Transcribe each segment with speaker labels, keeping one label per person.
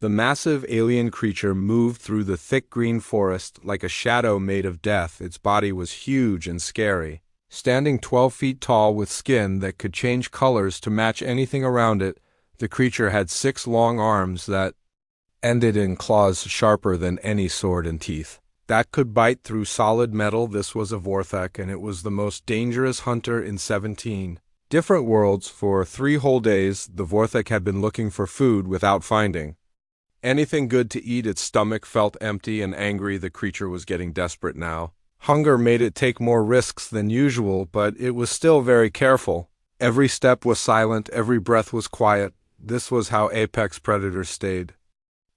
Speaker 1: The massive alien creature moved through the thick green forest like a shadow made of death. Its body was huge and scary. Standing 12 feet tall with skin that could change colors to match anything around it, the creature had 6 long arms that ended in claws sharper than any sword and teeth that could bite through solid metal. This was a Vorthek, and it was the most dangerous hunter in 17 different worlds. For 3 whole days, the Vorthek had been looking for food without finding anything good to eat. Its stomach felt empty and angry. The creature was getting desperate now. Hunger made it take more risks than usual, but it was still very careful. Every step was silent, every breath was quiet. This was how apex predators stayed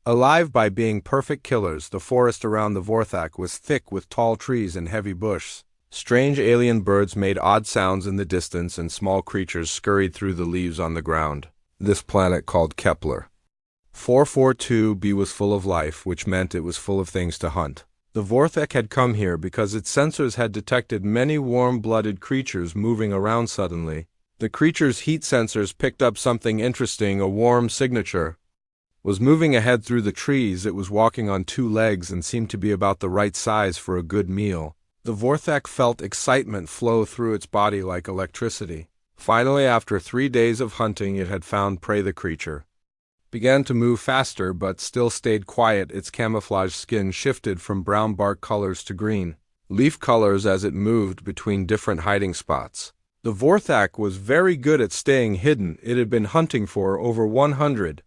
Speaker 1: alive, by being perfect killers. The forest around the Vorthak was thick with tall trees and heavy bush. Strange alien birds made odd sounds in the distance, and small creatures scurried through the leaves on the ground. This planet, called Kepler 442b, was full of life, which meant it was full of things to hunt. The Vorthek had come here because its sensors had detected many warm-blooded creatures moving around suddenly. The creature's heat sensors picked up something interesting. A warm signature was moving ahead through the trees. It was walking on 2 legs and seemed to be about the right size for a good meal. The Vorthek felt excitement flow through its body like electricity. Finally, after 3 days of hunting, it had found prey. The creature began to move faster, but still stayed quiet. Its camouflage skin shifted from brown bark colors to green leaf colors as it moved between different hiding spots. The Vorthak was very good at staying hidden. It had been hunting for over 100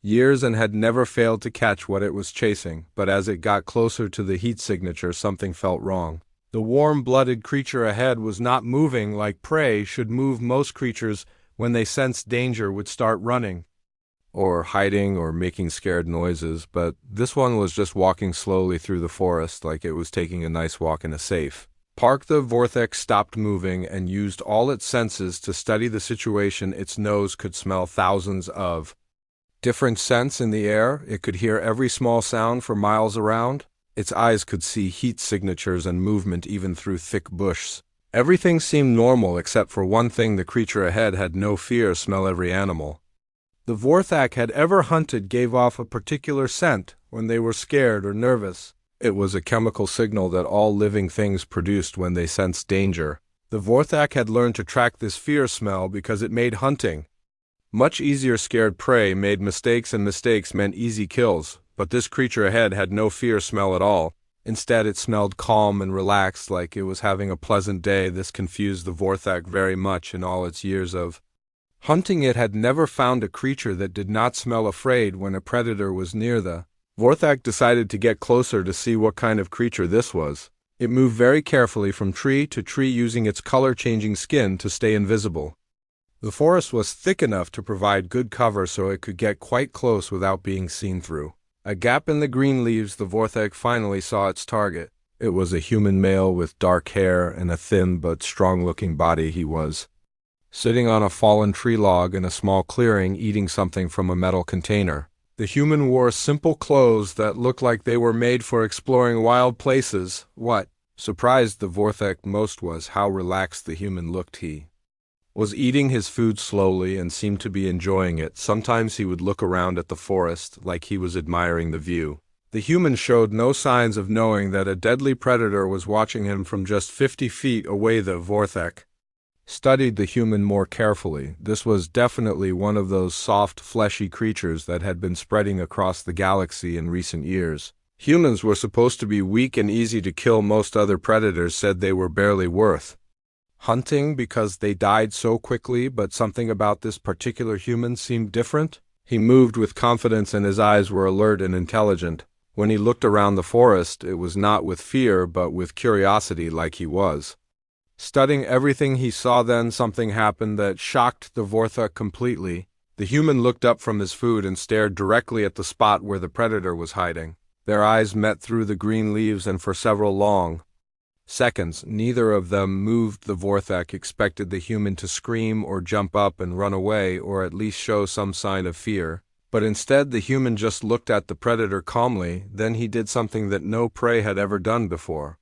Speaker 1: years and had never failed to catch what it was chasing, but as it got closer to the heat signature, something felt wrong. The warm-blooded creature ahead was not moving like prey should move. Most creatures, when they sensed danger, would start running or hiding or making scared noises, but this one was just walking slowly through the forest like it was taking a nice walk in a safe park. The Vorthek stopped moving and used all its senses to study the situation. Its nose could smell thousands of different scents in the air. It could hear every small sound for miles around. Its eyes could see heat signatures and movement even through thick bush. Everything seemed normal except for one thing. The creature ahead had no fear. Smell every animal the Vorthak had ever hunted gave off a particular scent when they were scared or nervous. It was a chemical signal that all living things produced when they sensed danger. The Vorthak had learned to track this fear smell because it made hunting much easier. Scared prey made mistakes, and mistakes meant easy kills, but this creature ahead had no fear smell at all. Instead, it smelled calm and relaxed, like it was having a pleasant day. This confused the Vorthak very much. In all its years of hunting, it had never found a creature that did not smell afraid when a predator was near. The Vorthak decided to get closer to see what kind of creature this was. It moved very carefully from tree to tree, using its color-changing skin to stay invisible. The forest was thick enough to provide good cover, so it could get quite close without being seen through a gap in the green leaves. The Vorthak finally saw its target. It was a human male with dark hair and a thin but strong-looking body. He was sitting on a fallen tree log in a small clearing, eating something from a metal container. The human wore simple clothes that looked like they were made for exploring wild places. What surprised the Vorthak most was how relaxed the human looked. He was eating his food slowly and seemed to be enjoying it. Sometimes he would look around at the forest like he was admiring the view. The human showed no signs of knowing that a deadly predator was watching him from just 50 feet away. The Vorthak studied the human more carefully. This was definitely one of those soft, fleshy creatures that had been spreading across the galaxy in recent years. Humans were supposed to be weak and easy to kill. Most other predators said they were barely worth hunting because they died so quickly, but something about this particular human seemed different. He moved with confidence and his eyes were alert and intelligent. When he looked around the forest, it was not with fear but with curiosity, like he was studying everything he saw. Then something happened that shocked the Vorthak completely. The human looked up from his food and stared directly at the spot where the predator was hiding. Their eyes met through the green leaves, and for several long seconds, neither of them moved. The Vorthak expected the human to scream or jump up and run away, or at least show some sign of fear. But instead, the human just looked at the predator calmly. Then he did something that no prey had ever done before.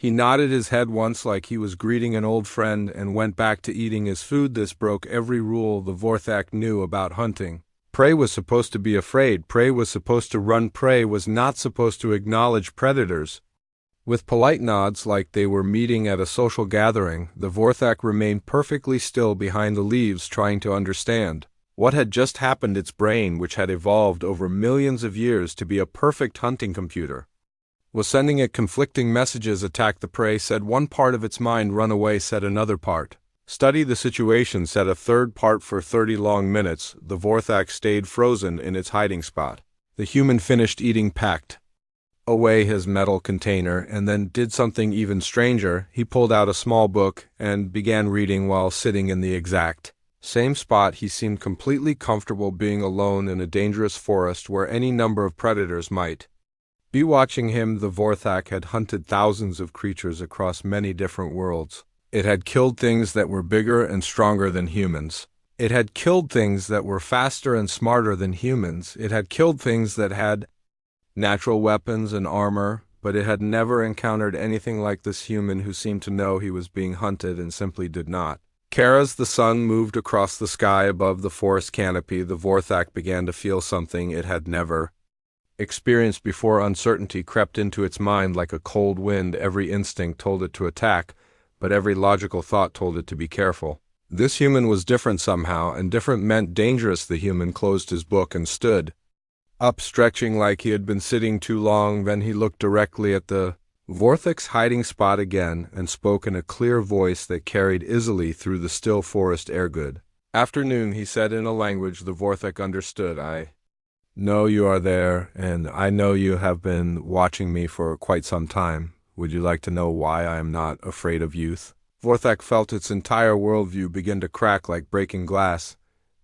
Speaker 1: He nodded his head once like he was greeting an old friend and went back to eating his food. This broke every rule the Vorthak knew about hunting. Prey was supposed to be afraid, prey was supposed to run, prey was not supposed to acknowledge predators. With polite nods like they were meeting at a social gathering, the Vorthak remained perfectly still behind the leaves trying to understand what had just happened. Its brain, which had evolved over millions of years to be a perfect hunting computer, was sending it conflicting messages. Attack the prey, said one part of its mind. Run away, said another part. Study the situation, said a third part. For 30 long minutes, the Vorthak stayed frozen in its hiding spot. The human finished eating, packed away his metal container, and then did something even stranger. He pulled out a small book and began reading while sitting in the exact same spot. He seemed completely comfortable being alone in a dangerous forest where any number of predators might be watching him. The Vorthak had hunted thousands of creatures across many different worlds. It had killed things that were bigger and stronger than humans. It had killed things that were faster and smarter than humans. It had killed things that had natural weapons and armor, but it had never encountered anything like this human who seemed to know he was being hunted and simply did not care. As the sun moved across the sky above the forest canopy, the Vorthak began to feel something it had never experienced before. Uncertainty crept into its mind like a cold wind. Every instinct told it to attack, but every logical thought told it to be careful. This human was different somehow, and different meant dangerous. The human closed his book and stood up, stretching like he had been sitting too long. Then he looked directly at the Vorthak's hiding spot again and spoke in a clear voice that carried easily through the still forest air. Good afternoon, he said in a language the Vorthak understood. I know you are there, and I know you have been watching me for quite some time. Would you like to know why I am not afraid of youth? Vorthak felt its entire worldview begin to crack like breaking glass.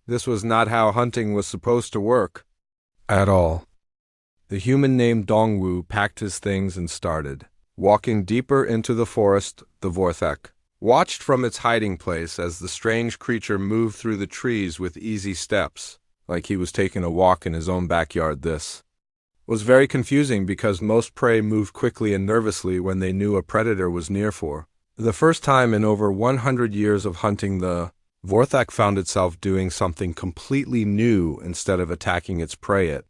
Speaker 1: This was not how hunting was supposed to work at all. The human named Dongwu packed his things and started walking deeper into the forest. The Vorthak watched from its hiding place as the strange creature moved through the trees with easy steps, like he was taking a walk in his own backyard. This was very confusing because most prey moved quickly and nervously when they knew a predator was near. For the first time in over 100 years of hunting, the Vorthak found itself doing something completely new. Instead of attacking its prey, it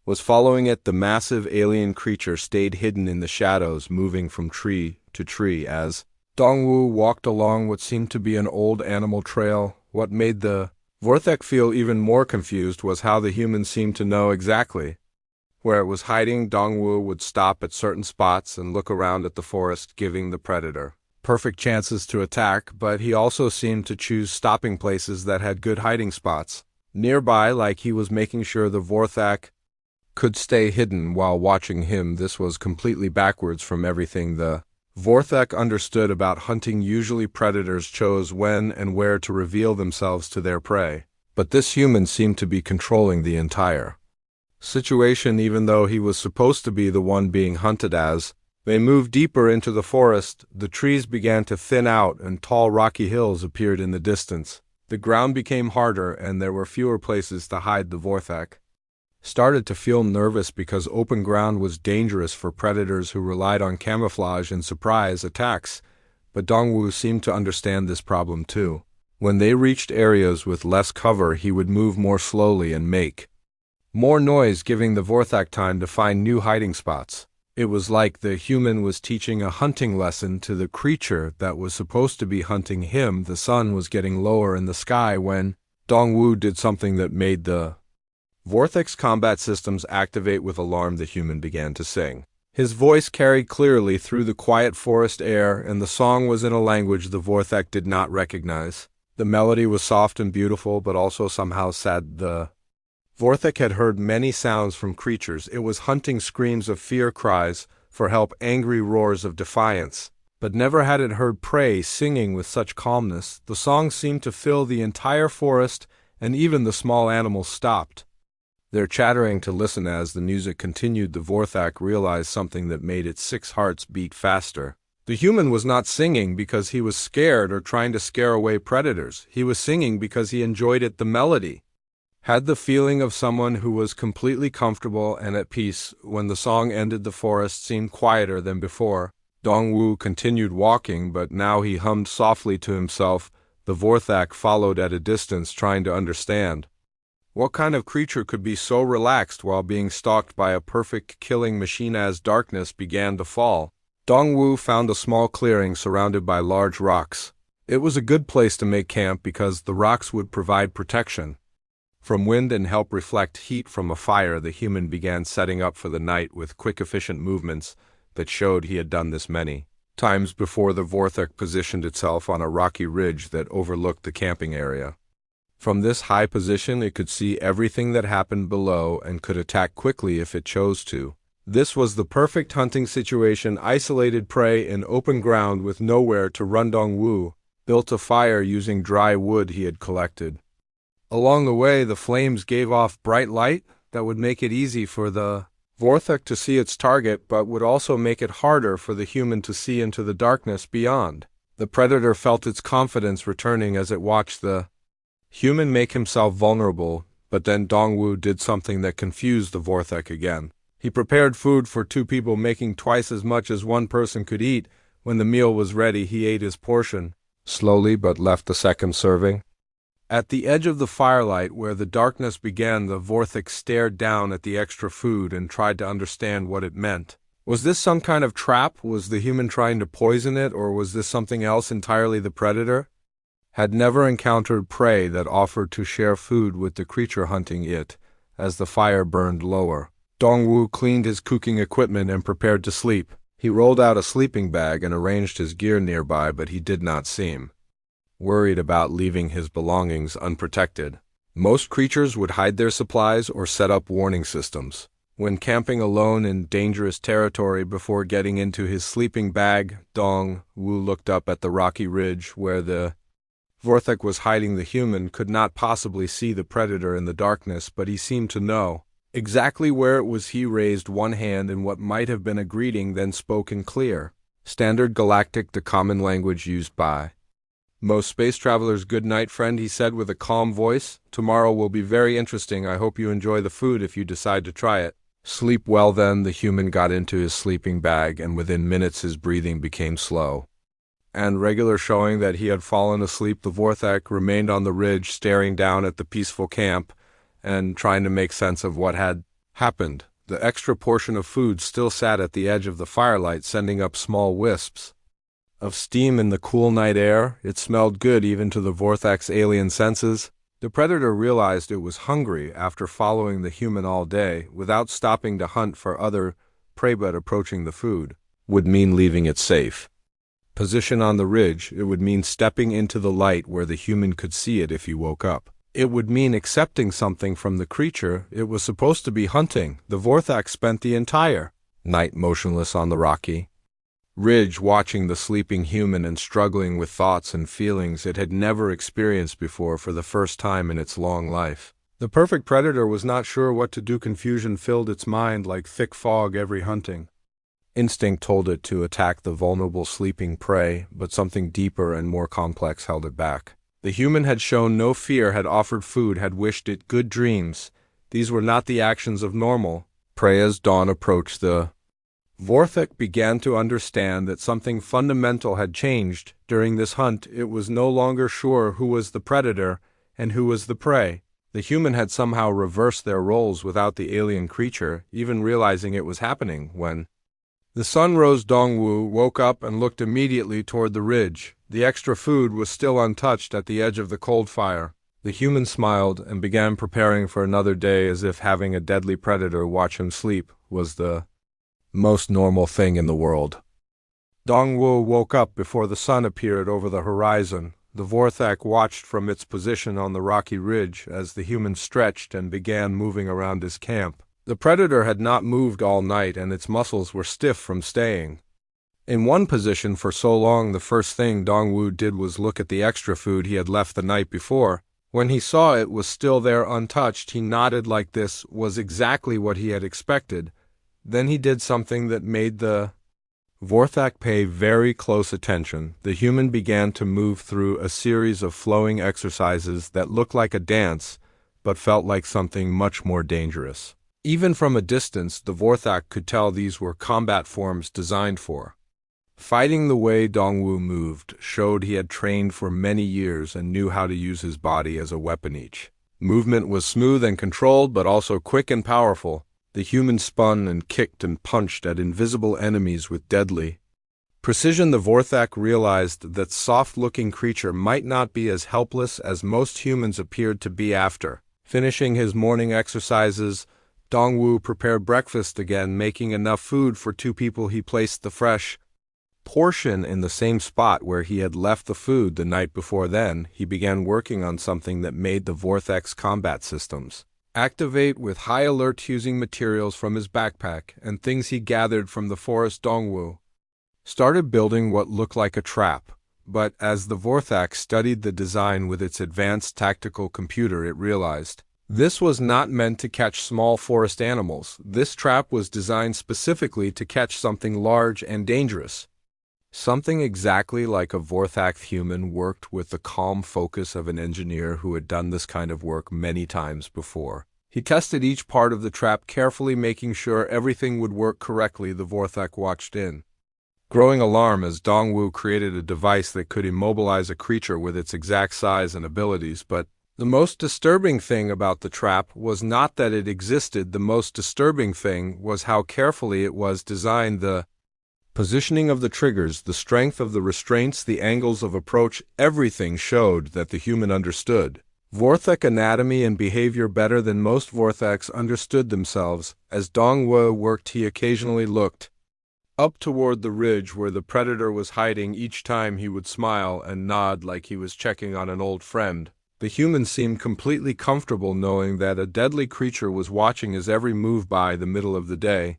Speaker 1: was following it. The massive alien creature stayed hidden in the shadows, moving from tree to tree as Dongwu walked along what seemed to be an old animal trail. What made the Vorthak feel even more confused was how the human seemed to know exactly where it was hiding. Dongwu would stop at certain spots and look around at the forest, giving the predator perfect chances to attack, but he also seemed to choose stopping places that had good hiding spots nearby, like he was making sure the Vorthak could stay hidden while watching him. This was completely backwards from everything the Vorthak understood about hunting. Usually predators chose when and where to reveal themselves to their prey, but this human seemed to be controlling the entire situation, even though he was supposed to be the one being hunted. As they moved deeper into the forest, the trees began to thin out and tall rocky hills appeared in the distance. The ground became harder and there were fewer places to hide. The Vorthak started to feel nervous because open ground was dangerous for predators who relied on camouflage and surprise attacks, but Dongwu seemed to understand this problem too. When they reached areas with less cover, he would move more slowly and make more noise, giving the Vorthak time to find new hiding spots. It was like the human was teaching a hunting lesson to the creature that was supposed to be hunting him. The sun was getting lower in the sky when Dongwu did something that made the Vorthak's combat systems activate. With alarm, the human began to sing. His voice carried clearly through the quiet forest air, and the song was in a language the Vorthak did not recognize. The melody was soft and beautiful, but also somehow sad. The Vorthak had heard many sounds from creatures. It was hunting screams of fear, cries for help, angry roars of defiance. But never had it heard prey singing with such calmness. The song seemed to fill the entire forest, and even the small animals stopped their chattering to listen. As the music continued, the Vorthak realized something that made its 6 hearts beat faster. The human was not singing because he was scared or trying to scare away predators. He was singing because he enjoyed it. The melody had the feeling of someone who was completely comfortable and at peace. When the song ended, the forest seemed quieter than before. Dongwu continued walking, but now he hummed softly to himself. The Vorthak followed at a distance, trying to understand What kind of creature could be so relaxed while being stalked by a perfect killing machine? As darkness began to fall, Dongwu found a small clearing surrounded by large rocks. It was a good place to make camp because the rocks would provide protection from wind and help reflect heat from a fire. The human began setting up for the night with quick, efficient movements that showed he had done this many times before. The Vorthok positioned itself on a rocky ridge that overlooked the camping area. From this high position, it could see everything that happened below and could attack quickly if it chose to. This was the perfect hunting situation: isolated prey in open ground with nowhere to run. Dongwu built a fire using dry wood he had collected. Along the way, the flames gave off bright light that would make it easy for the Vorthok to see its target, but would also make it harder for the human to see into the darkness beyond. The predator felt its confidence returning as it watched the human make himself vulnerable, but then Dongwu did something that confused the Vorthok again. He prepared food for 2 people, making twice as much as one person could eat. When the meal was ready, he ate his portion slowly but left the second serving. At the edge of the firelight where the darkness began, the Vorthok stared down at the extra food and tried to understand what it meant. Was this some kind of trap? Was the human trying to poison it, or was this something else entirely? The predator had never encountered prey that offered to share food with the creature hunting it. As the fire burned lower, Dongwu cleaned his cooking equipment and prepared to sleep. He rolled out a sleeping bag and arranged his gear nearby, but he did not seem worried about leaving his belongings unprotected. Most creatures would hide their supplies or set up warning systems when camping alone in dangerous territory. Before getting into his sleeping bag, Dongwu looked up at the rocky ridge where the Vorthok was hiding. The human could not possibly see the predator in the darkness, but he seemed to know exactly where it was. He raised one hand in what might have been a greeting, then spoke in clear, standard galactic, the common language used by most space travelers. "Good night, friend," he said with a calm voice. "Tomorrow will be very interesting. I hope you enjoy the food if you decide to try it." "Sleep well then." The human got into his sleeping bag, and within minutes his breathing became slow and regular, showing that he had fallen asleep. The Vorthok remained on the ridge, staring down at the peaceful camp and trying to make sense of what had happened. The extra portion of food still sat at the edge of the firelight, sending up small wisps of steam in the cool night air. It smelled good even to the Vorthok's alien senses. The predator realized it was hungry after following the human all day without stopping to hunt for other prey, but approaching the food would mean leaving its safe position on the ridge. It would mean stepping into the light where the human could see it if he woke up. It would mean accepting something from the creature it was supposed to be hunting. The Vorthok spent the entire night motionless on the rocky ridge, watching the sleeping human and struggling with thoughts and feelings it had never experienced before for the first time in its long life. The perfect predator was not sure what to do. Confusion filled its mind like thick fog. Every hunting instinct told it to attack the vulnerable sleeping prey, but something deeper and more complex held it back. The human had shown no fear, had offered food, had wished it good dreams. These were not the actions of normal prey. As dawn approached, the Vorthok began to understand that something fundamental had changed during this hunt. It was no longer sure who was the predator and who was the prey. The human had somehow reversed their roles without the alien creature even realizing it was happening. When the sun rose, Dongwu woke up and looked immediately toward the ridge. The extra food was still untouched at the edge of the cold fire. The human smiled and began preparing for another day, as if having a deadly predator watch him sleep was the most normal thing in the world. Dongwu woke up before the sun appeared over the horizon. The Vorthok watched from its position on the rocky ridge as the human stretched and began moving around his camp. The predator had not moved all night, and its muscles were stiff from staying in one position for so long. The first thing Dongwu did was look at the extra food he had left the night before. When he saw it was still there untouched, he nodded like this was exactly what he had expected. Then he did something that made the Vorthok pay very close attention. The human began to move through a series of flowing exercises that looked like a dance, but felt like something much more dangerous. Even from a distance, the Vorthok could tell these were combat forms designed for fighting. The way Dongwu moved showed he had trained for many years and knew how to use his body as a weapon. Each Movement was smooth and controlled, but also quick and powerful. The human spun and kicked and punched at invisible enemies with deadly precision. The Vorthak realized that soft-looking creature might not be as helpless as most humans appeared to be. After finishing his morning exercises, Dongwu prepared breakfast again, making enough food for 2 people. He placed the fresh portion in the same spot where he had left the food the night before. Then he began working on something that made the Vorthak's combat systems activate with high alert, using materials from his backpack and things he gathered from the forest. Dongwu started building what looked like a trap, but as the Vorthak studied the design with its advanced tactical computer, it realized this was not meant to catch small forest animals. This trap was designed specifically to catch something large and dangerous. Something exactly like a Vorthak human, worked with the calm focus of an engineer who had done this kind of work many times before. He tested each part of the trap carefully, making sure everything would work correctly. The Vorthak watched in growing alarm as Dongwu created a device that could immobilize a creature with its exact size and abilities. But the most disturbing thing about the trap was not that it existed. The most disturbing thing was how carefully it was designed. The positioning of the triggers, the strength of the restraints, the angles of approach, everything showed that the human understood Vorthak anatomy and behavior better than most Vorthaks understood themselves. As Dongwu worked, he occasionally looked up toward the ridge where the predator was hiding. Each time he would smile and nod like he was checking on an old friend. The human seemed completely comfortable knowing that a deadly creature was watching his every move. By the middle of the day,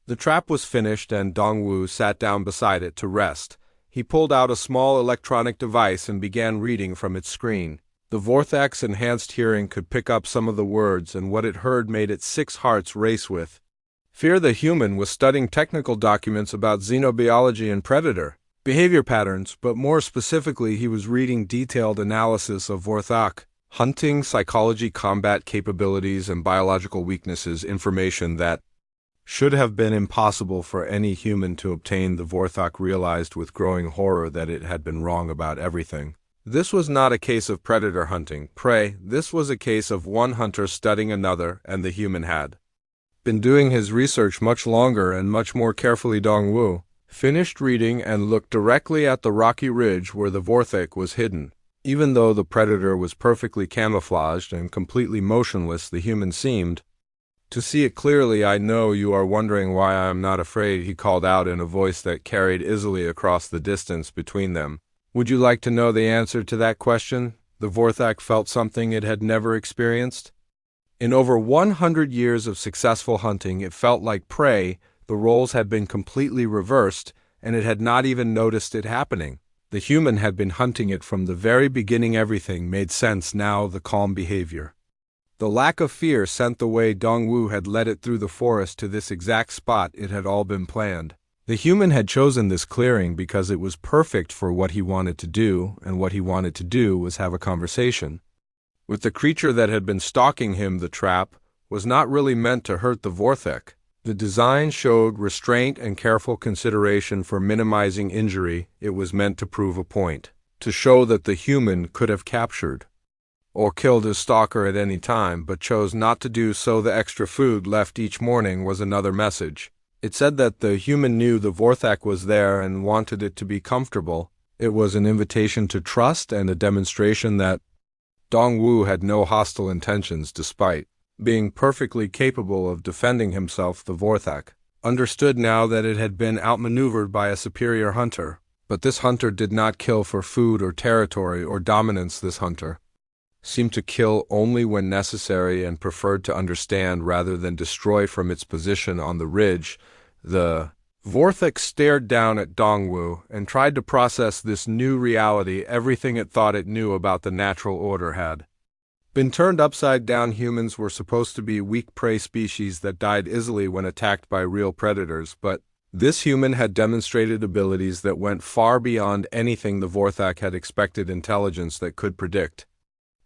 Speaker 1: the trap was finished and Dongwu sat down beside it to rest. He pulled out a small electronic device and began reading from its screen. The Vorthak's enhanced hearing could pick up some of the words, and what it heard made its 6 hearts race with fear. The human was studying technical documents about xenobiology and predator behavior patterns, but more specifically, he was reading detailed analysis of Vorthak hunting, psychology, combat capabilities, and biological weaknesses, information that should have been impossible for any human to obtain. The Vorthak realized with growing horror that it had been wrong about everything. This was not a case of predator hunting prey. This was a case of one hunter studying another, and the human had been doing his research much longer and much more carefully. Dongwu finished reading and looked directly at the rocky ridge where the Vorthak was hidden. Even though the predator was perfectly camouflaged and completely motionless, the human seemed to see it clearly. "I know you are wondering why I am not afraid," he called out in a voice that carried easily across the distance between them. "Would you like to know the answer to that question?" The Vorthak felt something it had never experienced. In over 100 years of successful hunting, it felt like prey. The roles had been completely reversed, and it had not even noticed it happening. The human had been hunting it from the very beginning. Everything made sense now. The calm behavior, the lack of fear sent the way Dongwu had led it through the forest to this exact spot. It had all been planned. The human had chosen this clearing because it was perfect for what he wanted to do, and what he wanted to do was have a conversation with the creature that had been stalking him. The trap was not really meant to hurt the Vorthak. The design showed restraint and careful consideration for minimizing injury. It was meant to prove a point, to show that the human could have captured or killed his stalker at any time, but chose not to do so. The extra food left each morning was another message. It said that the human knew the Vorthak was there and wanted it to be comfortable. It was an invitation to trust and a demonstration that Dongwu had no hostile intentions. Despite being perfectly capable of defending himself, the Vorthak understood now that it had been outmaneuvered by a superior hunter. But this hunter did not kill for food or territory or dominance. This hunter seemed to kill only when necessary and preferred to understand rather than destroy. From its position on the ridge, the Vorthak stared down at Dongwu and tried to process this new reality. Everything it thought it knew about the natural order had been turned upside down. Humans were supposed to be weak prey species that died easily when attacked by real predators, but this human had demonstrated abilities that went far beyond anything the Vorthak had expected. Intelligence that could predict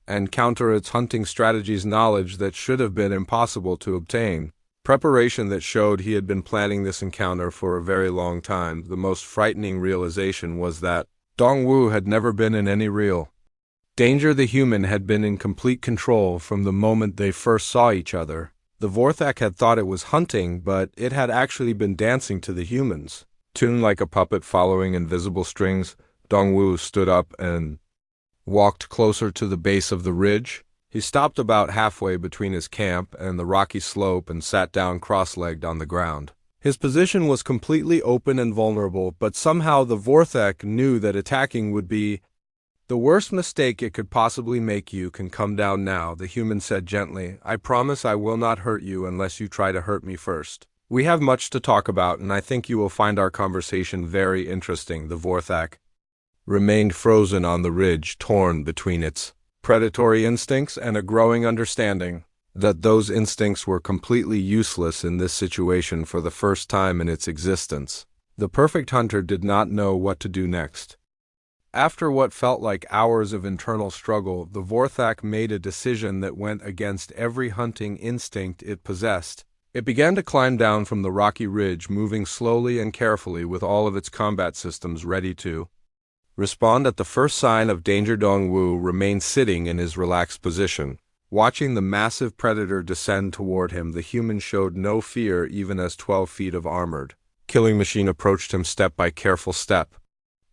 Speaker 1: and counter its hunting strategies, knowledge that should have been impossible to obtain, preparation that showed he had been planning this encounter for a very long time. The most frightening realization was that Dongwu had never been in any real Danger the human had been in complete control from the moment they first saw each other. The Vorthak had thought it was hunting, but it had actually been dancing to the humans. Tuned like a puppet following invisible strings, Dongwu stood up and walked closer to the base of the ridge. He stopped about halfway between his camp and the rocky slope and sat down cross-legged on the ground. His position was completely open and vulnerable, but somehow the Vorthak knew that attacking would be the worst mistake it could possibly make. You can come down now, the human said gently. I promise I will not hurt you unless you try to hurt me first. We have much to talk about, and I think you will find our conversation very interesting. The Vorthak remained frozen on the ridge, torn between its predatory instincts and a growing understanding that those instincts were completely useless in this situation for the first time in its existence. The perfect hunter did not know what to do next. After what felt like hours of internal struggle, the Vorthak made a decision that went against every hunting instinct it possessed. It began to climb down from the rocky ridge, moving slowly and carefully with all of its combat systems ready to respond at the first sign of danger. Dongwu remained sitting in his relaxed position, watching the massive predator descend toward him. The human showed no fear even as 12 feet of armored killing machine approached him step by careful step.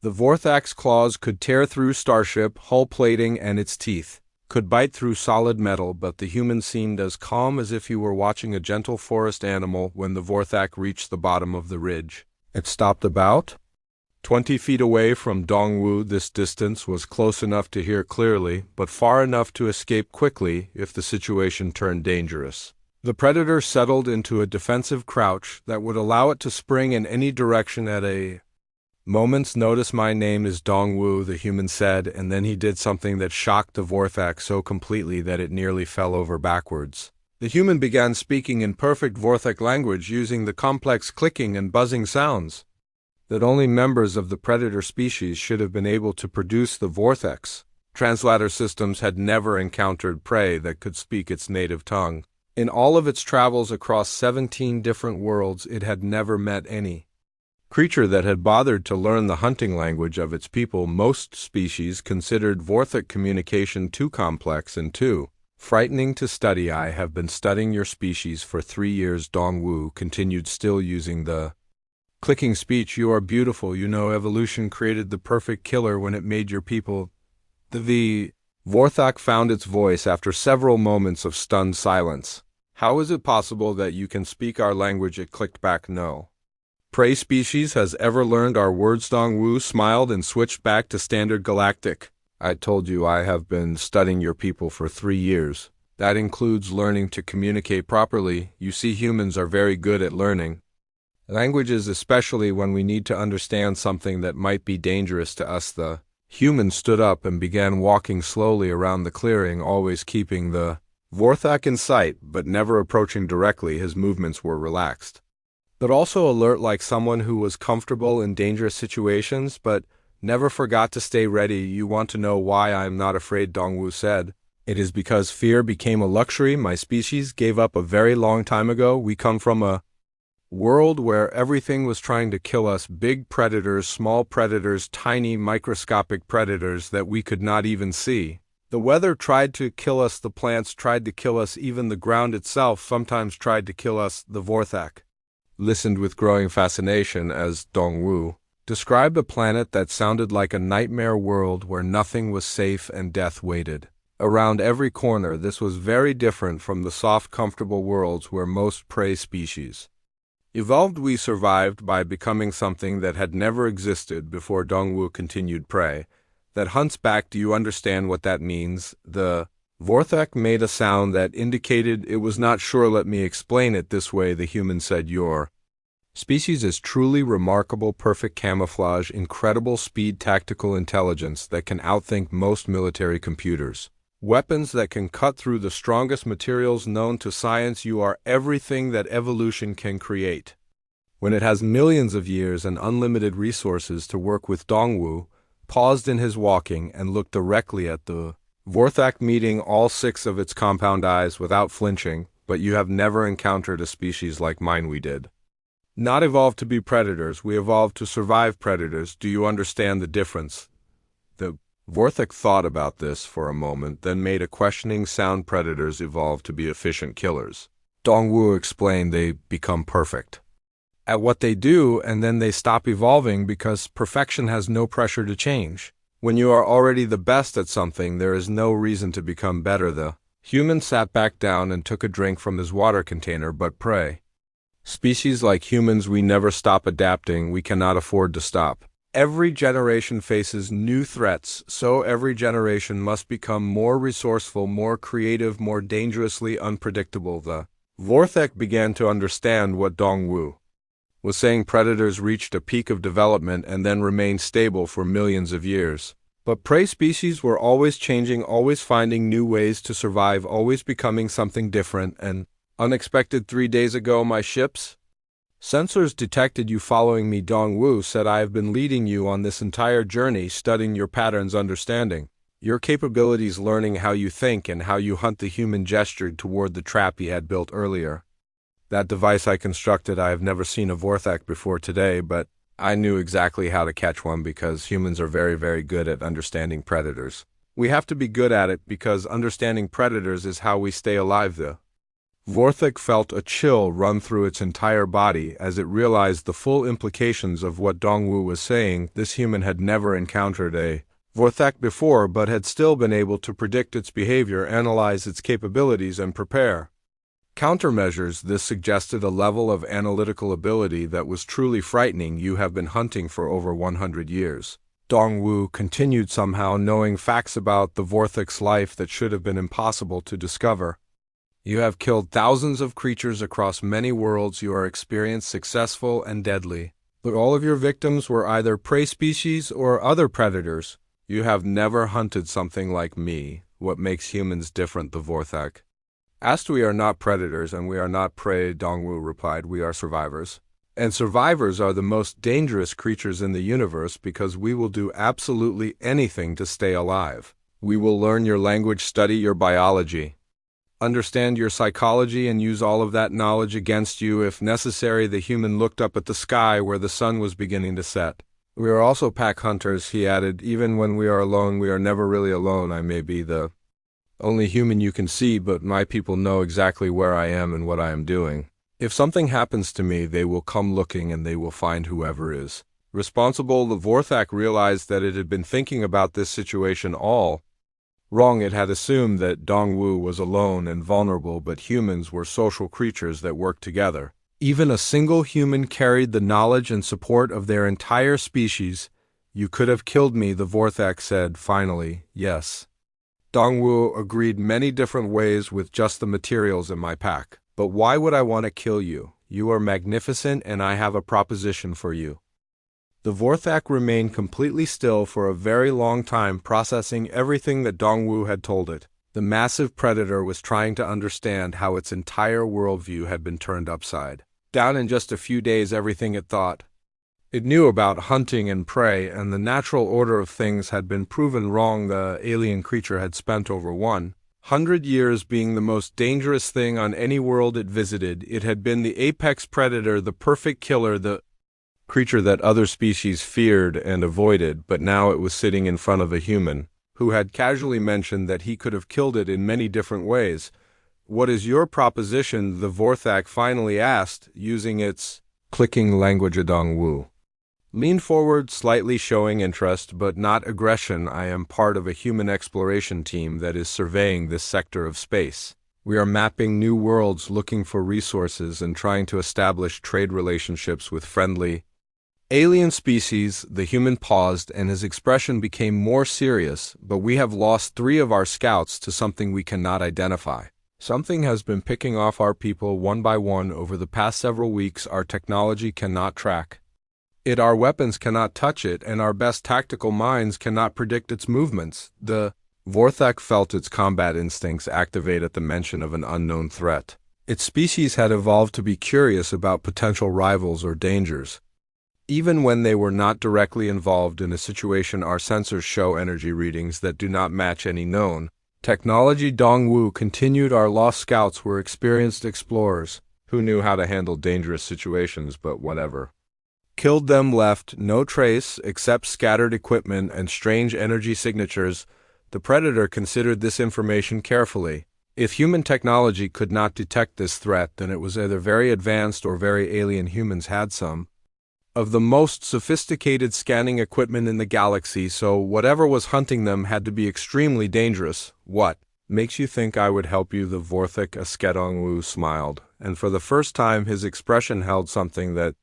Speaker 1: The Vorthak's claws could tear through starship, hull plating, and its teeth could bite through solid metal, but the human seemed as calm as if he were watching a gentle forest animal. When the Vorthak reached the bottom of the ridge, it stopped about 20 feet away from Dongwu. This distance was close enough to hear clearly, but far enough to escape quickly if the situation turned dangerous. The predator settled into a defensive crouch that would allow it to spring in any direction at a moment's notice. My name is Dongwu, the human said, and then he did something that shocked the Vorthak so completely that it nearly fell over backwards. The human began speaking in perfect Vorthak language, using the complex clicking and buzzing sounds that only members of the predator species should have been able to produce. The Vorthak's translator systems had never encountered prey that could speak its native tongue. In all of its travels across 17 different worlds, it had never met any creature that had bothered to learn the hunting language of its people. Most species considered Vorthak communication too complex and too frightening to study. I have been studying your species for 3 years, Dongwu continued, still using the clicking speech. You are beautiful. You know, evolution created the perfect killer when it made your people. The Vorthak found its voice after several moments of stunned silence. How is it possible that you can speak our language? It clicked back. No prey species has ever learned our words. Dongwu smiled and switched back to standard galactic. I told you I have been studying your people for 3 years. That includes learning to communicate properly. You see, humans are very good at learning languages, especially when we need to understand something that might be dangerous to us. The human stood up and began walking slowly around the clearing, always keeping the Vorthak in sight, but never approaching directly. His movements were relaxed, but also alert, like someone who was comfortable in dangerous situations, but never forgot to stay ready. You want to know why I am not afraid, Dongwu said. It is because fear became a luxury my species gave up a very long time ago. We come from a world where everything was trying to kill us. Big predators, small predators, tiny microscopic predators that we could not even see. The weather tried to kill us, the plants tried to kill us, even the ground itself sometimes tried to kill us. The Vorthak listened with growing fascination as Dongwu described a planet that sounded like a nightmare world where nothing was safe and death waited around every corner. This was very different from the soft, comfortable worlds where most prey species evolved. We survived by becoming something that had never existed before. Dongwu continued. Prey that hunts back. Do you understand what that means? The Vorthak made a sound that indicated it was not sure. Let me explain it this way, the human said. Your species is truly remarkable, perfect camouflage, incredible speed, tactical intelligence that can outthink most military computers, weapons that can cut through the strongest materials known to science. You are everything that evolution can create when it has millions of years and unlimited resources to work with. Dongwu paused in his walking and looked directly at the Vorthak, meeting all 6 of its compound eyes without flinching. But you have never encountered a species like mine. We did not evolve to be predators. We evolved to survive predators. Do you understand the difference? The Vorthak thought about this for a moment, then made a questioning sound. Predators evolve to be efficient killers. Dongwu explained they become perfect at what they do, and then they stop evolving because perfection has no pressure to change. When you are already the best at something, there is no reason to become better. The human sat back down and took a drink from his water container. But prey species like humans, we never stop adapting. We cannot afford to stop. Every generation faces new threats, so every generation must become more resourceful, more creative, more dangerously unpredictable. The Vorthak began to understand what Dongwu was saying. Predators reached a peak of development and then remained stable for millions of years. But prey species were always changing, always finding new ways to survive, always becoming something different and unexpected. 3 days ago, my ship's sensors detected you following me. Dongwu said, I have been leading you on this entire journey, studying your patterns, understanding your capabilities, learning how you think and how you hunt. The human gestured toward the trap he had built earlier. That device I constructed. I have never seen a Vorthak before today, but I knew exactly how to catch one because humans are very, very good at understanding predators. We have to be good at it because understanding predators is how we stay alive. The Vorthak felt a chill run through its entire body as it realized the full implications of what Dongwu was saying. This human had never encountered a Vorthak before, but had still been able to predict its behavior, analyze its capabilities, and prepare countermeasures. This suggested a level of analytical ability that was truly frightening. You have been hunting for over 100 years. Dongwu continued, somehow knowing facts about the Vorthak's life that should have been impossible to discover. You have killed thousands of creatures across many worlds. You are experienced, successful, and deadly. But all of your victims were either prey species or other predators. You have never hunted something like me. What makes humans different? The Vorthak asked. We are not predators and we are not prey, Dongwu replied. We are survivors. And survivors are the most dangerous creatures in the universe because we will do absolutely anything to stay alive. We will learn your language, study your biology, understand your psychology, and use all of that knowledge against you if necessary. The human looked up at the sky where the sun was beginning to set. We are also pack hunters, he added. Even when we are alone, we are never really alone. I may be the only human you can see, but my people know exactly where I am and what I am doing. If something happens to me, they will come looking and they will find whoever is responsible. The Vorthak realized that it had been thinking about this situation all wrong. It had assumed that Dongwu was alone and vulnerable, but humans were social creatures that worked together. Even a single human carried the knowledge and support of their entire species. You could have killed me, the Vorthak said finally. Yes. Dongwu agreed, many different ways with just the materials in my pack. But why would I want to kill you? You are magnificent and I have a proposition for you. The Vorthak remained completely still for a very long time, processing everything that Dongwu had told it. The massive predator was trying to understand how its entire worldview had been turned upside down in just a few days. Everything it thought it knew about hunting and prey and the natural order of things had been proven wrong. The alien creature had spent over 100 years being the most dangerous thing on any world it visited. It had been the apex predator, the perfect killer, the creature that other species feared and avoided, but now it was sitting in front of a human who had casually mentioned that he could have killed it in many different ways. What is your proposition? The Vorthak finally asked, using its clicking language. Dongwu leaned forward, slightly showing interest, but not aggression. I am part of a human exploration team that is surveying this sector of space. We are mapping new worlds, looking for resources, and trying to establish trade relationships with friendly alien species. The human paused, and his expression became more serious. But we have lost 3 of our scouts to something we cannot identify. Something has been picking off our people one by one over the past several weeks. Our technology cannot track it, our weapons cannot touch it, and our best tactical minds cannot predict its movements. The Vorthak felt its combat instincts activate at the mention of an unknown threat. Its species had evolved to be curious about potential rivals or dangers. Even when they were not directly involved in a situation, our sensors show energy readings that do not match any known technology. Dongwu continued, our lost scouts were experienced explorers who knew how to handle dangerous situations, but whatever killed them left no trace except scattered equipment and strange energy signatures, the predator considered this information carefully. If human technology could not detect this threat, then it was either very advanced or very alien. Humans had some of the most sophisticated scanning equipment in the galaxy, so whatever was hunting them had to be extremely dangerous. What makes you think I would help you? The Vorthak Askedongwu smiled, and for the first time his expression held something that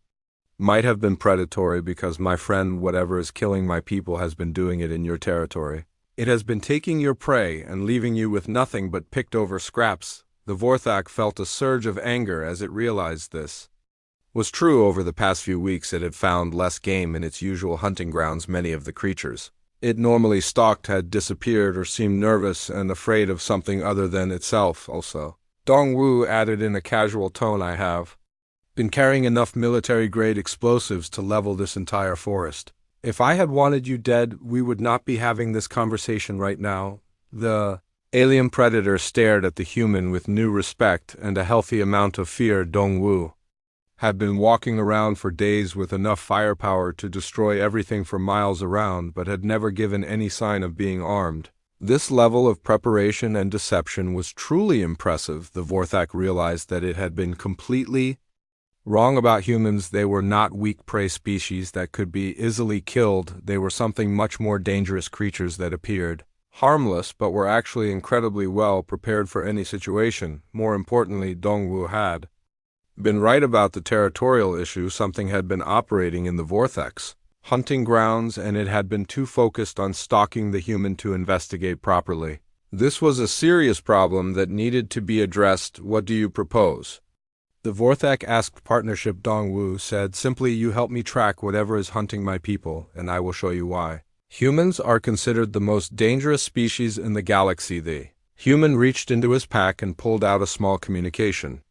Speaker 1: might have been predatory, because my friend, whatever is killing my people has been doing it in your territory. It has been taking your prey and leaving you with nothing but picked over scraps. The Vorthak felt a surge of anger as it realized this was true. Over the past few weeks it had found less game in its usual hunting grounds. Many of the creatures it normally stalked had disappeared or seemed nervous and afraid of something other than itself. Also, Dongwu added in a casual tone, I have been carrying enough military-grade explosives to level this entire forest. If I had wanted you dead, we would not be having this conversation right now. The alien predator stared at the human with new respect and a healthy amount of fear. Dongwu had been walking around for days with enough firepower to destroy everything for miles around, but had never given any sign of being armed. This level of preparation and deception was truly impressive. The Vorthak realized that it had been completely wrong about humans. They were not weak prey species that could be easily killed. They were something much more dangerous, creatures that appeared harmless but were actually incredibly well prepared for any situation. More importantly, Dongwu had been right about the territorial issue. Something had been operating in the Vorthak's hunting grounds, and it had been too focused on stalking the human to investigate properly. This was a serious problem that needed to be addressed. What do you propose? The Vorthak asked partnership. Dongwu said simply, you help me track whatever is hunting my people, and I will show you why. Humans are considered the most dangerous species in the galaxy. The human reached into his pack and pulled out a small communication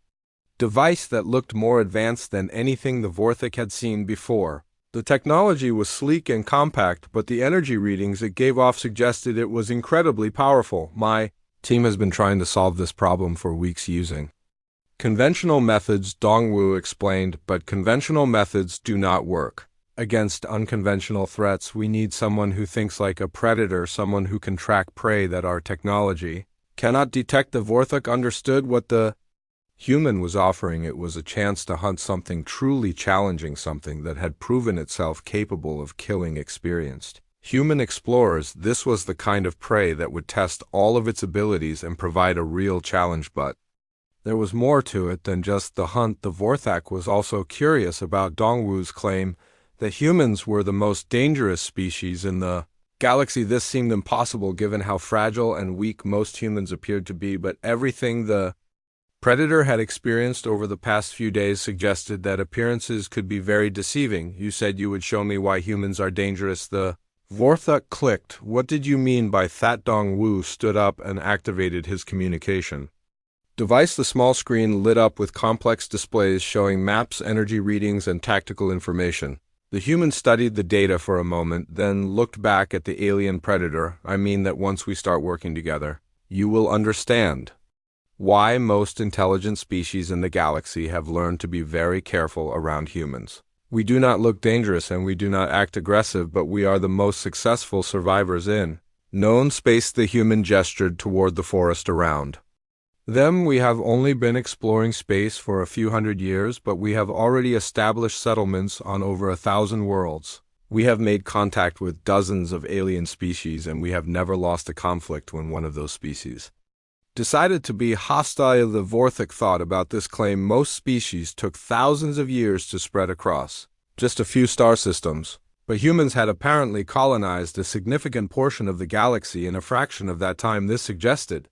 Speaker 1: device that looked more advanced than anything the Vorthak had seen before. The technology was sleek and compact, but the energy readings it gave off suggested it was incredibly powerful. My team has been trying to solve this problem for weeks using conventional methods, Dongwu explained, but conventional methods do not work against unconventional threats. We need someone who thinks like a predator, someone who can track prey that our technology cannot detect. The Vorthak understood what the human was offering. It was a chance to hunt something truly challenging, something that had proven itself capable of killing experienced human explorers. This was the kind of prey that would test all of its abilities and provide a real challenge, but there was more to it than just the hunt. The Vorthak was also curious about Dongwu's claim that humans were the most dangerous species in the galaxy. This seemed impossible given how fragile and weak most humans appeared to be, but everything the predator had experienced over the past few days suggested that appearances could be very deceiving. You said you would show me why humans are dangerous. The Vorthak clicked. What did you mean by that? Dongwu stood up and activated his communication device. The small screen lit up with complex displays showing maps, energy readings, and tactical information. The human studied the data for a moment, then looked back at the alien predator. I mean that once we start working together, you will understand why most intelligent species in the galaxy have learned to be very careful around humans. We do not look dangerous and we do not act aggressive, but we are the most successful survivors in known space. The human gestured toward the forest around them. We have only been exploring space for a few hundred years, but we have already established settlements on over 1,000 worlds. We have made contact with dozens of alien species, and we have never lost a conflict when one of those species decided to be hostile. The Vorthak thought about this claim. Most species took thousands of years to spread across just a few star systems, but humans had apparently colonized a significant portion of the galaxy in a fraction of that time. This suggested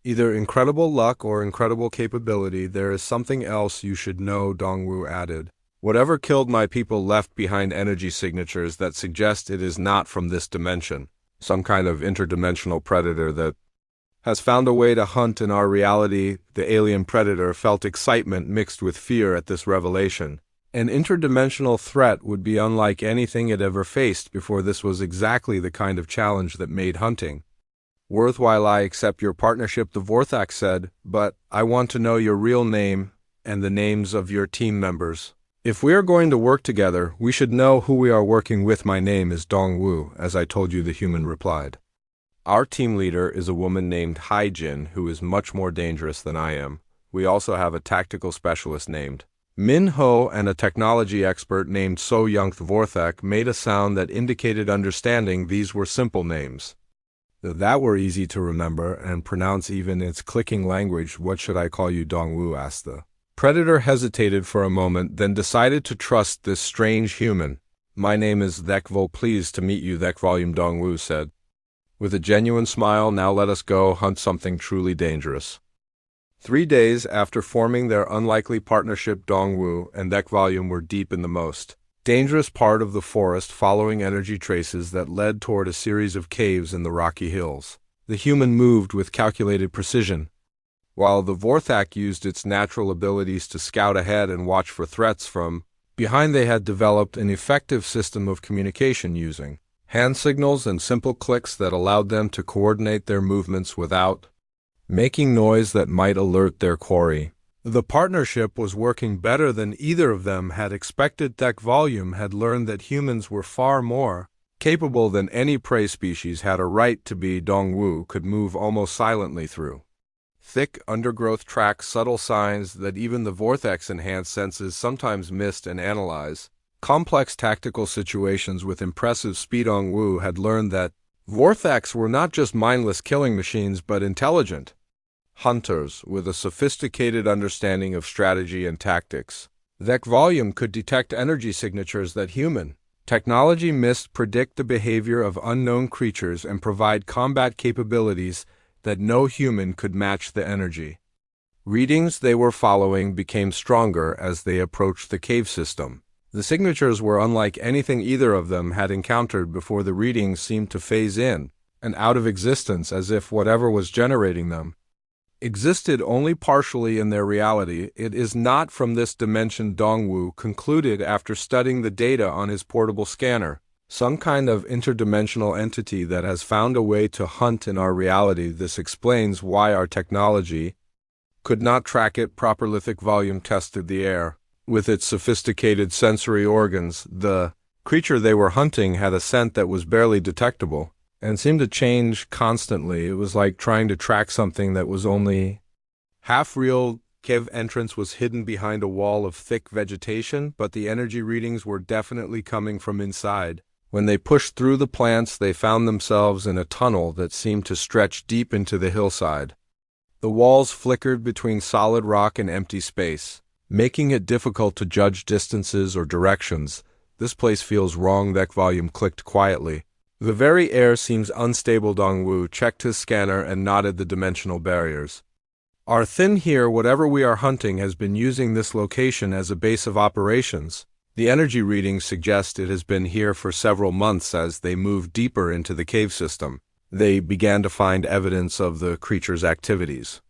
Speaker 1: either incredible luck or incredible capability. There is something else you should know, Dongwu added. Whatever killed my people left behind energy signatures that suggest it is not from this dimension. Some kind of interdimensional predator that has found a way to hunt in our reality. The alien predator felt excitement mixed with fear at this revelation. An interdimensional threat would be unlike anything it ever faced before. This was exactly the kind of challenge that made hunting worthwhile. I accept your partnership, the Vorthak said, but I want to know your real name and the names of your team members. If we are going to work together, we should know who we are working with. My name is Dongwu, as I told you, the human replied. Our team leader is a woman named Haijin, who is much more dangerous than I am. We also have a tactical specialist named Min Ho and a technology expert named So Young. Vorthak made a sound that indicated understanding. These were simple names that were easy to remember and pronounce even its clicking language. What should I call you, Dongwu asked the predator. Hesitated for a moment, then decided to trust this strange human. My name is Thekvo. Pleased to meet you, Thekvolume, Dongwu said. With a genuine smile, now let us go hunt something truly dangerous. 3 days after forming their unlikely partnership, Dongwu and Thekvolume were deep in the most dangerous part of the forest, following energy traces that led toward a series of caves in the rocky hills. The human moved with calculated precision, while the Vorthak used its natural abilities to scout ahead and watch for threats from behind. They had developed an effective system of communication using hand signals and simple clicks that allowed them to coordinate their movements without making noise that might alert their quarry. The partnership was working better than either of them had expected. Thekvolume had learned that humans were far more capable than any prey species had a right to be. Dongwu could move almost silently through thick undergrowth tracks, subtle signs that even the Vorthak's enhanced senses sometimes missed, and analyze complex tactical situations with impressive speed. Dongwu had learned that Vorthaks were not just mindless killing machines but intelligent hunters with a sophisticated understanding of strategy and tactics. Thekvolume could detect energy signatures that human technology missed, predict the behavior of unknown creatures, and provide combat capabilities that no human could match. The energy readings they were following became stronger as they approached the cave system. The signatures were unlike anything either of them had encountered before. The readings seemed to phase in and out of existence, as if whatever was generating them existed only partially in their reality. It is not from this dimension, Dongwu concluded after studying the data on his portable scanner. Some kind of interdimensional entity that has found a way to hunt in our reality. This explains why our technology could not track it properly. Thekvolume tested the air with its sophisticated sensory organs. The creature they were hunting had a scent that was barely detectable and seemed to change constantly. It was like trying to track something that was only half real. Cave entrance was hidden behind a wall of thick vegetation, but the energy readings were definitely coming from inside. When they pushed through the plants, they found themselves in a tunnel that seemed to stretch deep into the hillside. The walls flickered between solid rock and empty space, making it difficult to judge distances or directions. This place feels wrong, Thekvolume clicked quietly. The very air seems unstable. Dongwu checked his scanner and nodded. The dimensional barriers are thin here. Whatever we are hunting has been using this location as a base of operations. The energy readings suggest it has been here for several months. As they moved deeper into the cave system, they began to find evidence of the creature's activities.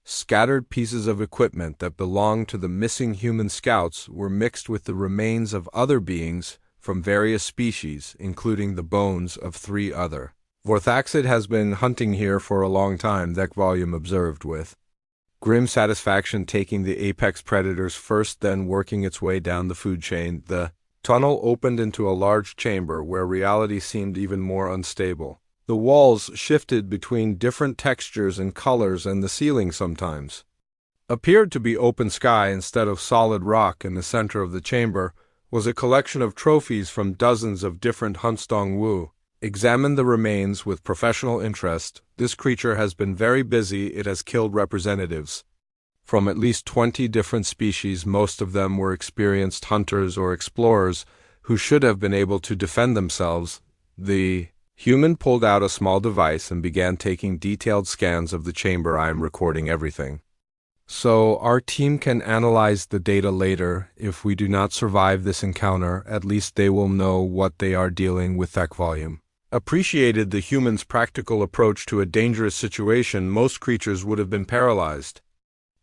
Speaker 1: Scattered pieces of equipment that belonged to the missing human scouts were mixed with the remains of other beings from various species, including the bones of 3 other Vorthaks. It has been hunting here for a long time, Thekvolume observed with grim satisfaction, taking the apex predators first, then working its way down the food chain. The tunnel opened into a large chamber where reality seemed even more unstable. The walls shifted between different textures and colors, and the ceiling sometimes appeared to be open sky instead of solid rock. In the center of the chamber was a collection of trophies from dozens of different hunts. Dongwu examined the remains with professional interest. This creature has been very busy. It has killed representatives from at least 20 different species. Most of them were experienced hunters or explorers who should have been able to defend themselves. The human pulled out a small device and began taking detailed scans of the chamber. I am recording everything, so our team can analyze the data later. If we do not survive this encounter, at least they will know what they are dealing with. Thekvolume appreciated the human's practical approach to a dangerous situation. Most creatures would have been paralyzed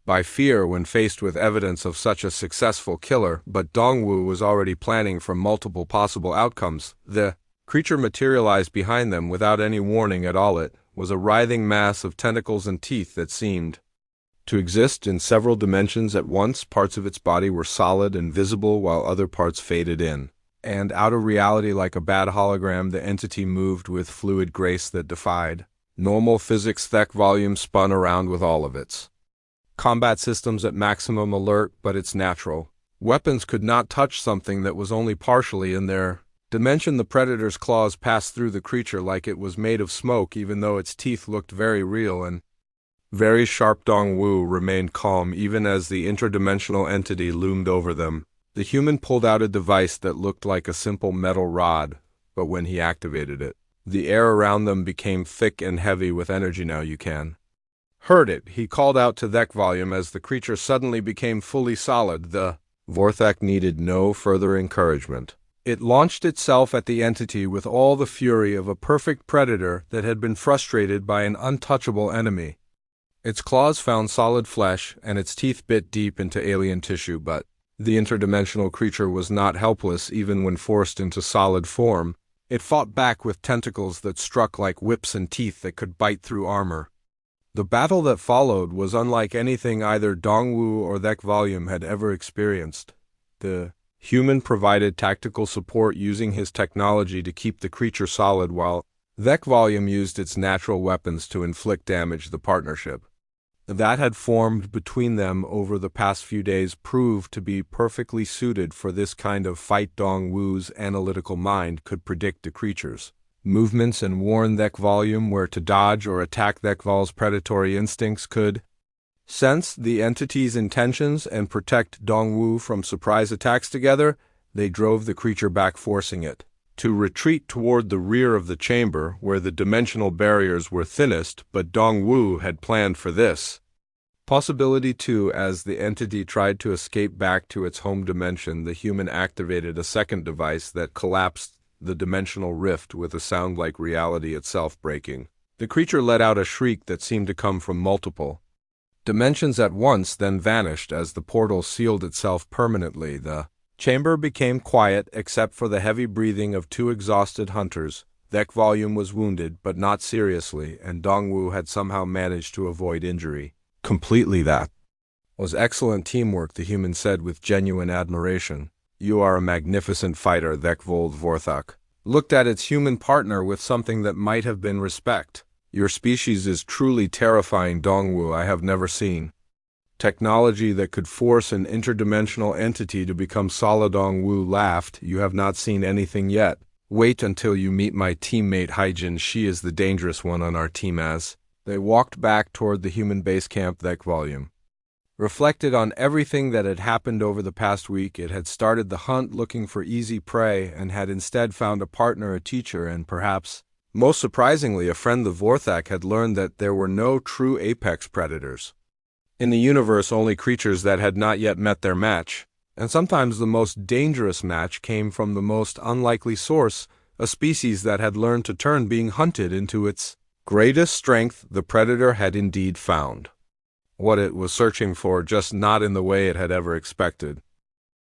Speaker 1: by fear when faced with evidence of such a successful killer, but Dongwu was already planning for multiple possible outcomes. The creature materialized behind them without any warning at all. It was a writhing mass of tentacles and teeth that seemed To exist in several dimensions at once, parts of its body were solid and visible while other parts faded in. And out of reality, like a bad hologram, the entity moved with fluid grace that defied normal physics. Thek volume spun around with all of its combat systems at maximum alert, but it's natural. Weapons could not touch something that was only partially in their dimension. The predator's claws passed through the creature like it was made of smoke, even though its teeth looked very real and very sharp. Dongwu remained calm even as the interdimensional entity loomed over them. The human pulled out a device that looked like a simple metal rod, but when he activated it, the air around them became thick and heavy with energy. Now you can heard it, he called out to Thek volume as the creature suddenly became fully solid. The Vorthak needed no further encouragement. It launched itself at the entity with all the fury of a perfect predator that had been frustrated by an untouchable enemy. Its claws found solid flesh, and its teeth bit deep into alien tissue, but the interdimensional creature was not helpless even when forced into solid form. It fought back with tentacles that struck like whips and teeth that could bite through armor. The battle that followed was unlike anything either Dongwu or Thek volume had ever experienced. The human provided tactical support using his technology to keep the creature solid, while Thek volume used its natural weapons to inflict damage. The partnership that had formed between them over the past few days proved to be perfectly suited for this kind of fight. Dongwu's analytical mind could predict the creature's movements and warn Thek volume where to dodge or attack. Thek vol's predatory instincts could sense the entity's intentions and protect Dongwu from surprise attacks. Together, they drove the creature back, forcing it to retreat toward the rear of the chamber where the dimensional barriers were thinnest, but Dongwu had planned for this possibility too. As the entity tried to escape back to its home dimension, the human activated a second device that collapsed the dimensional rift with a sound like reality itself breaking. The creature let out a shriek that seemed to come from multiple dimensions at once, then vanished as the portal sealed itself permanently. The chamber became quiet except for the heavy breathing of two exhausted hunters. Thek volume was wounded, but not seriously, and Dongwu had somehow managed to avoid injury completely. That was excellent teamwork, the human said with genuine admiration. You are a magnificent fighter. Thek Vorthak looked at its human partner with something that might have been respect. Your species is truly terrifying, Dongwu. I have never seen technology that could force an interdimensional entity to become solid. Dongwu laughed. You have not seen anything yet. Wait until you meet my teammate Haijin. She is the dangerous one on our team. As they walked back toward the human base camp, Thek volume reflected on everything that had happened over the past week. It had started the hunt looking for easy prey and had instead found a partner, a teacher, and perhaps most surprisingly, a friend. The Vorthak had learned that there were no true apex predators in the universe, only creatures that had not yet met their match. And sometimes the most dangerous match came from the most unlikely source, a species that had learned to turn being hunted into its greatest strength. The predator had indeed found what it was searching for, just not in the way it had ever expected.